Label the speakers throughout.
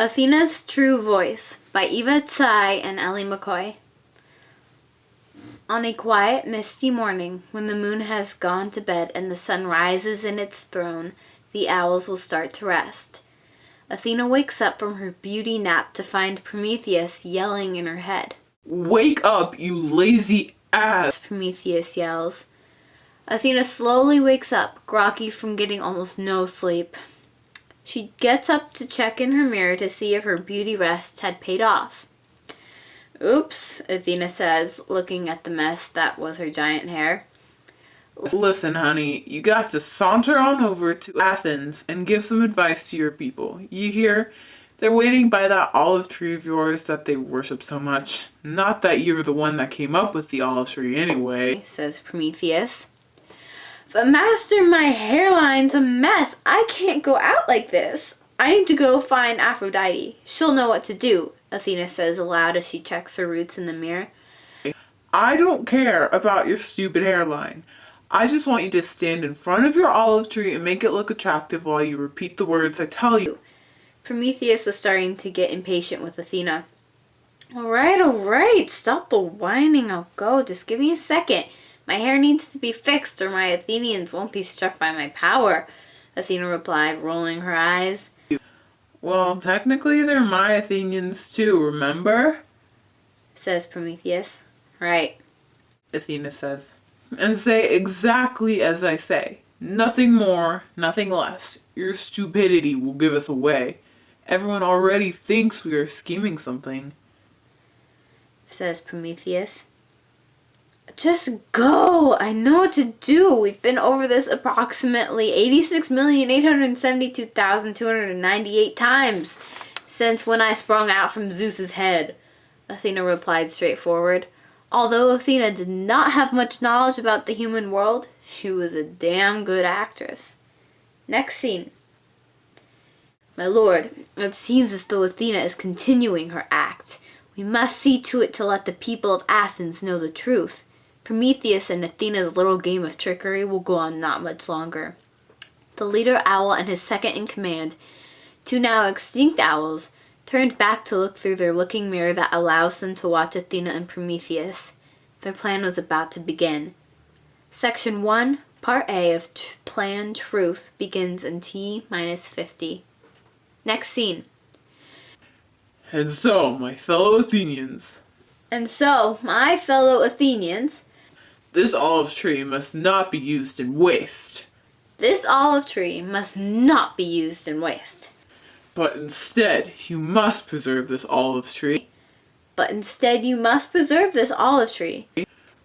Speaker 1: Athena's True Voice by Eva Tsai and Ellie McCoy. On a quiet, misty morning, when the moon has gone to bed and the sun rises in its throne, the owls will start to rest. Athena wakes up from her beauty nap to find Prometheus yelling in her head.
Speaker 2: "Wake up, you lazy ass!"
Speaker 1: Prometheus yells. Athena slowly wakes up, groggy from getting almost no sleep. She gets up to check in her mirror to see if her beauty rest had paid off. "Oops," Athena says, looking at the mess that was her giant hair.
Speaker 2: "Listen, honey, you got to saunter on over to Athens and give some advice to your people. You hear? They're waiting by that olive tree of yours that they worship so much. Not that you're the one that came up with the olive tree anyway,"
Speaker 1: says Prometheus. "But Master, my hairline's a mess. I can't go out like this. I need to go find Aphrodite. She'll know what to do," Athena says aloud as she checks her roots in the mirror.
Speaker 2: "I don't care about your stupid hairline. I just want you to stand in front of your olive tree and make it look attractive while you repeat the words I tell you."
Speaker 1: Prometheus was starting to get impatient with Athena. All right, stop the whining, I'll go. Just give me a second. My hair needs to be fixed or my Athenians won't be struck by my power," Athena replied, rolling her eyes.
Speaker 2: "Well, technically they're my Athenians too, remember?"
Speaker 1: says Prometheus. "Right,"
Speaker 2: Athena says. "And say exactly as I say. Nothing more, nothing less. Your stupidity will give us away. Everyone already thinks we are scheming something,"
Speaker 1: says Prometheus. "Just go! I know what to do. We've been over this approximately 86,872,298 times since when I sprung out from Zeus's head," Athena replied straightforward. Although Athena did not have much knowledge about the human world, she was a damn good actress. Next scene. "My lord, it seems as though Athena is continuing her act. We must see to it to let the people of Athens know the truth. Prometheus and Athena's little game of trickery will go on not much longer." The leader owl and his second in command, two now extinct owls, turned back to look through their looking mirror that allows them to watch Athena and Prometheus. Their plan was about to begin. Section 1, Part A of Plan Truth begins in T-50. Next scene.
Speaker 2: "And so, my fellow Athenians, this olive tree must not be used in waste.
Speaker 1: This olive tree must not be used in waste.
Speaker 2: But instead, you must preserve this olive tree.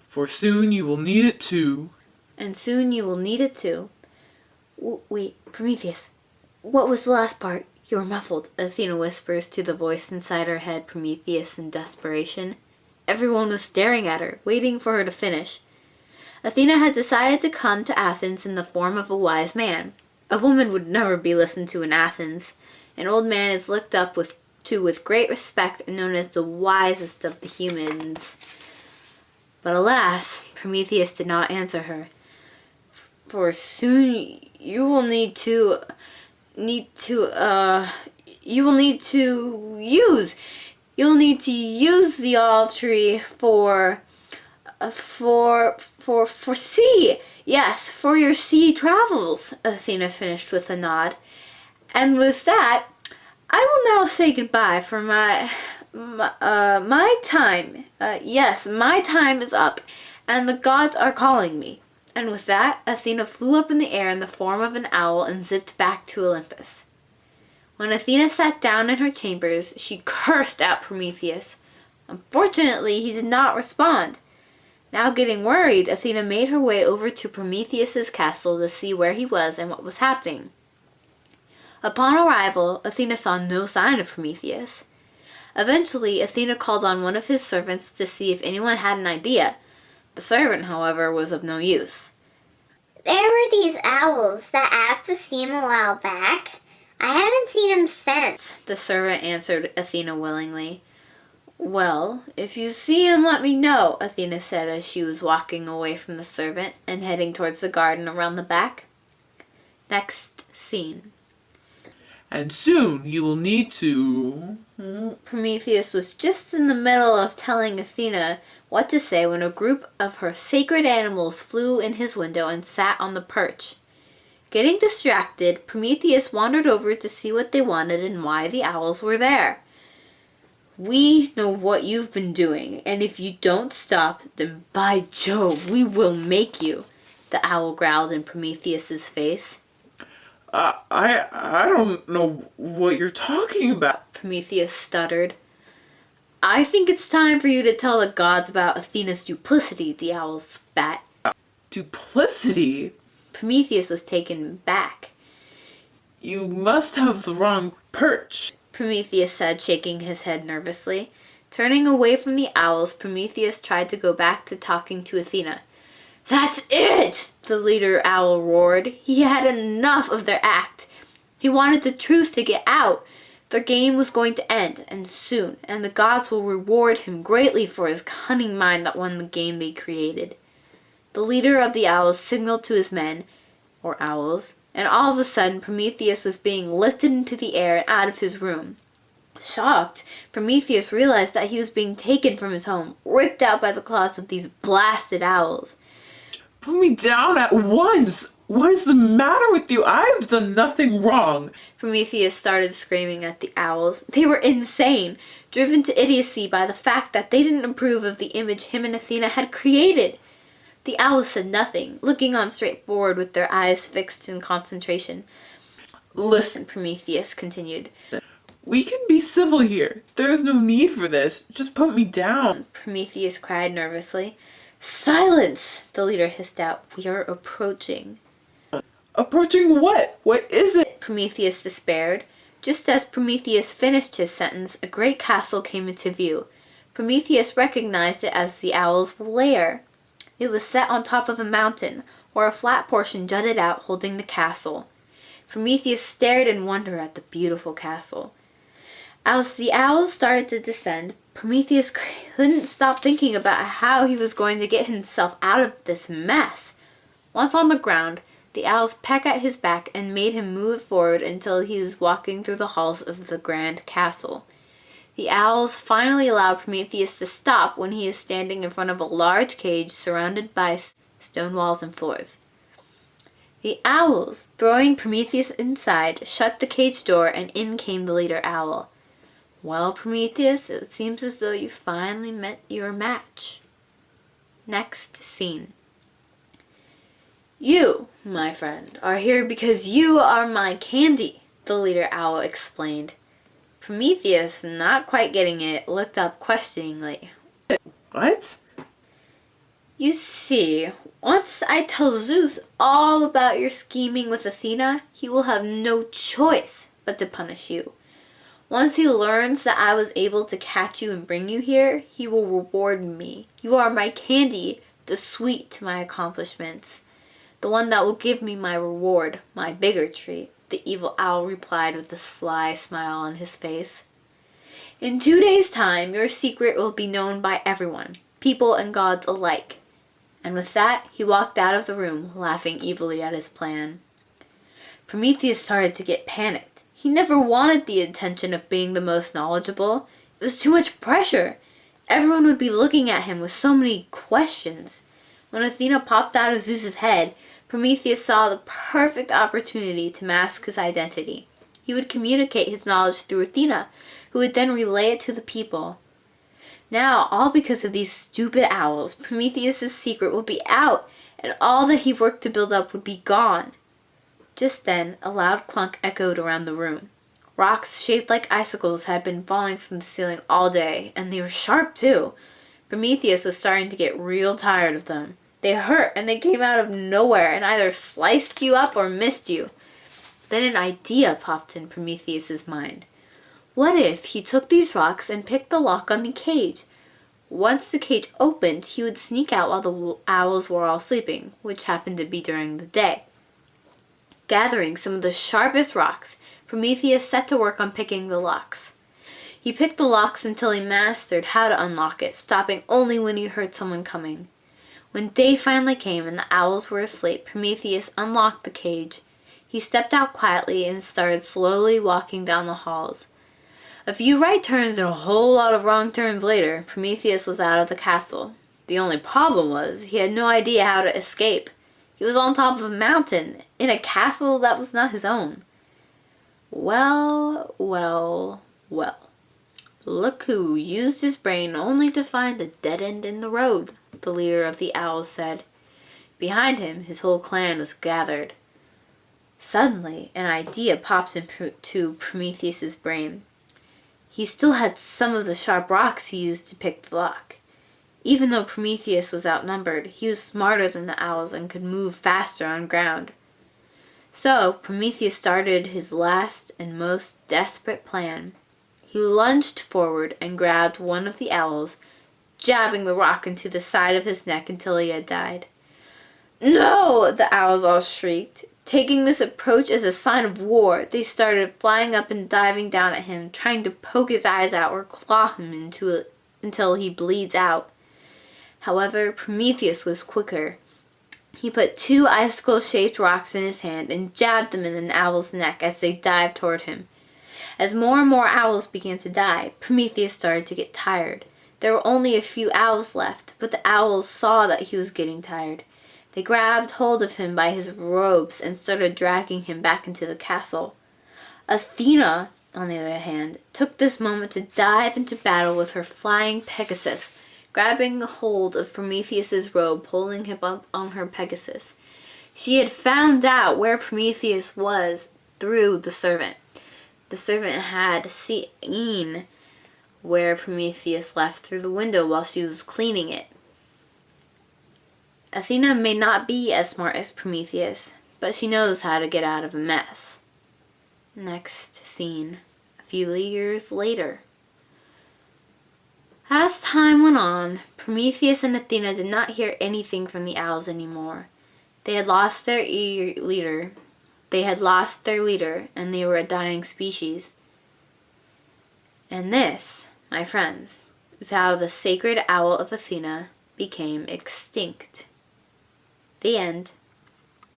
Speaker 2: For soon you will need it too."
Speaker 1: Wait, Prometheus, what was the last part? You were muffled, Athena whispers to the voice inside her head, Prometheus, in desperation. Everyone was staring at her, waiting for her to finish. Athena had decided to come to Athens in the form of a wise man. A woman would never be listened to in Athens. An old man is looked up to with great respect and known as the wisest of the humans. But alas, Prometheus did not answer her. "For soon you will need to use the olive tree for sea. Yes, for your sea travels," Athena finished with a nod. "And with that, I will now say goodbye for my time. Yes, my time is up, and the gods are calling me." And with that, Athena flew up in the air in the form of an owl and zipped back to Olympus. When Athena sat down in her chambers, she cursed at Prometheus. Unfortunately, he did not respond. Now getting worried, Athena made her way over to Prometheus's castle to see where he was and what was happening. Upon arrival, Athena saw no sign of Prometheus. Eventually, Athena called on one of his servants to see if anyone had an idea. The servant, however, was of no use.
Speaker 3: "There were these owls that asked to see him a while back. I haven't seen him since,"
Speaker 1: the servant answered Athena willingly. "Well, if you see him, let me know," Athena said as she was walking away from the servant and heading towards the garden around the back. Next scene.
Speaker 2: And soon you will need to...
Speaker 1: Prometheus was just in the middle of telling Athena what to say when a group of her sacred animals flew in his window and sat on the perch. Getting distracted, Prometheus wandered over to see what they wanted and why the owls were there. "We know what you've been doing, and if you don't stop, then by Jove, we will make you," the owl growled in Prometheus's face.
Speaker 2: I don't know what you're talking about.
Speaker 1: Prometheus stuttered. "I think it's time for you to tell the gods about Athena's duplicity," the owl spat.
Speaker 2: Duplicity?
Speaker 1: Prometheus was taken back.
Speaker 2: You must have the wrong perch.
Speaker 1: Prometheus said, shaking his head nervously. Turning away from the owls, Prometheus tried to go back to talking to Athena. "That's it!" the leader owl roared. He had enough of their act. He wanted the truth to get out. Their game was going to end, and soon, and the gods will reward him greatly for his cunning mind that won the game they created. The leader of the owls signaled to his men, or owls, and all of a sudden Prometheus was being lifted into the air and out of his room. Shocked, Prometheus realized that he was being taken from his home, ripped out by the claws of these blasted owls.
Speaker 2: Put me down at once! What is the matter with you? I've done nothing wrong.
Speaker 1: Prometheus started screaming at the owls. They were insane, driven to idiocy by the fact that they didn't approve of the image him and Athena had created. The owls said nothing, looking on straight forward with their eyes fixed in concentration.
Speaker 2: Listen,
Speaker 1: Prometheus continued.
Speaker 2: We can be civil here. There is no need for this. Just put me down.
Speaker 1: Prometheus cried nervously. "Silence!" the leader hissed out. "We are approaching."
Speaker 2: Approaching what? What is it?
Speaker 1: Prometheus despaired. Just as Prometheus finished his sentence, a great castle came into view. Prometheus recognized it as the owl's lair. It was set on top of a mountain, where a flat portion jutted out holding the castle. Prometheus stared in wonder at the beautiful castle. As the owls started to descend, Prometheus couldn't stop thinking about how he was going to get himself out of this mess. Once on the ground, the owls pecked at his back and made him move forward until he was walking through the halls of the grand castle. The owls finally allowed Prometheus to stop when he is standing in front of a large cage surrounded by stone walls and floors. The owls, throwing Prometheus inside, shut the cage door and in came the leader owl. "Well, Prometheus, it seems as though you finally met your match." Next scene. "You, my friend, are here because you are my candy," the leader owl explained. Prometheus, not quite getting it, looked up questioningly.
Speaker 2: What?
Speaker 1: "You see, once I tell Zeus all about your scheming with Athena, he will have no choice but to punish you. Once he learns that I was able to catch you and bring you here, he will reward me. You are my candy, the sweet to my accomplishments. The one that will give me my reward, my bigger treat," the evil owl replied with a sly smile on his face. "In 2 days' time, your secret will be known by everyone, people and gods alike." And with that, he walked out of the room, laughing evilly at his plan. Prometheus started to get panicked. He never wanted the attention of being the most knowledgeable. It was too much pressure. Everyone would be looking at him with so many questions. When Athena popped out of Zeus's head, Prometheus saw the perfect opportunity to mask his identity. He would communicate his knowledge through Athena, who would then relay it to the people. Now, all because of these stupid owls, Prometheus' secret would be out, and all that he worked to build up would be gone. Just then, a loud clunk echoed around the room. Rocks shaped like icicles had been falling from the ceiling all day, and they were sharp too. Prometheus was starting to get real tired of them. They hurt, and they came out of nowhere and either sliced you up or missed you. Then an idea popped in Prometheus' mind. What if he took these rocks and picked the lock on the cage? Once the cage opened, he would sneak out while the owls were all sleeping, which happened to be during the day. Gathering some of the sharpest rocks, Prometheus set to work on picking the locks. He picked the locks until he mastered how to unlock it, stopping only when he heard someone coming. When day finally came and the owls were asleep, Prometheus unlocked the cage. He stepped out quietly and started slowly walking down the halls. A few right turns and a whole lot of wrong turns later, Prometheus was out of the castle. The only problem was he had no idea how to escape. He was on top of a mountain, in a castle that was not his own. Well, well, well. Look who used his brain only to find a dead end in the road, the leader of the owls said. Behind him, his whole clan was gathered. Suddenly, an idea popped into Prometheus's brain. He still had some of the sharp rocks he used to pick the lock. Even though Prometheus was outnumbered, he was smarter than the owls and could move faster on ground. So, Prometheus started his last and most desperate plan. He lunged forward and grabbed one of the owls, jabbing the rock into the side of his neck until he had died. "No!" the owls all shrieked. Taking this approach as a sign of war, they started flying up and diving down at him, trying to poke his eyes out or claw him until he bleeds out. However, Prometheus was quicker. He put 2 icicle-shaped rocks in his hand and jabbed them in an owl's neck as they dived toward him. As more and more owls began to die, Prometheus started to get tired. There were only a few owls left, but the owls saw that he was getting tired. They grabbed hold of him by his robes and started dragging him back into the castle. Athena, on the other hand, took this moment to dive into battle with her flying Pegasus, grabbing hold of Prometheus's robe, pulling him up on her Pegasus. She had found out where Prometheus was through the servant. The servant had seen where Prometheus left through the window while she was cleaning it. Athena may not be as smart as Prometheus, but she knows how to get out of a mess. Next scene, a few years later. As time went on, Prometheus and Athena did not hear anything from the owls anymore. They had lost their leader. And they were a dying species. And this, my friends, is how the sacred owl of Athena became extinct. The end.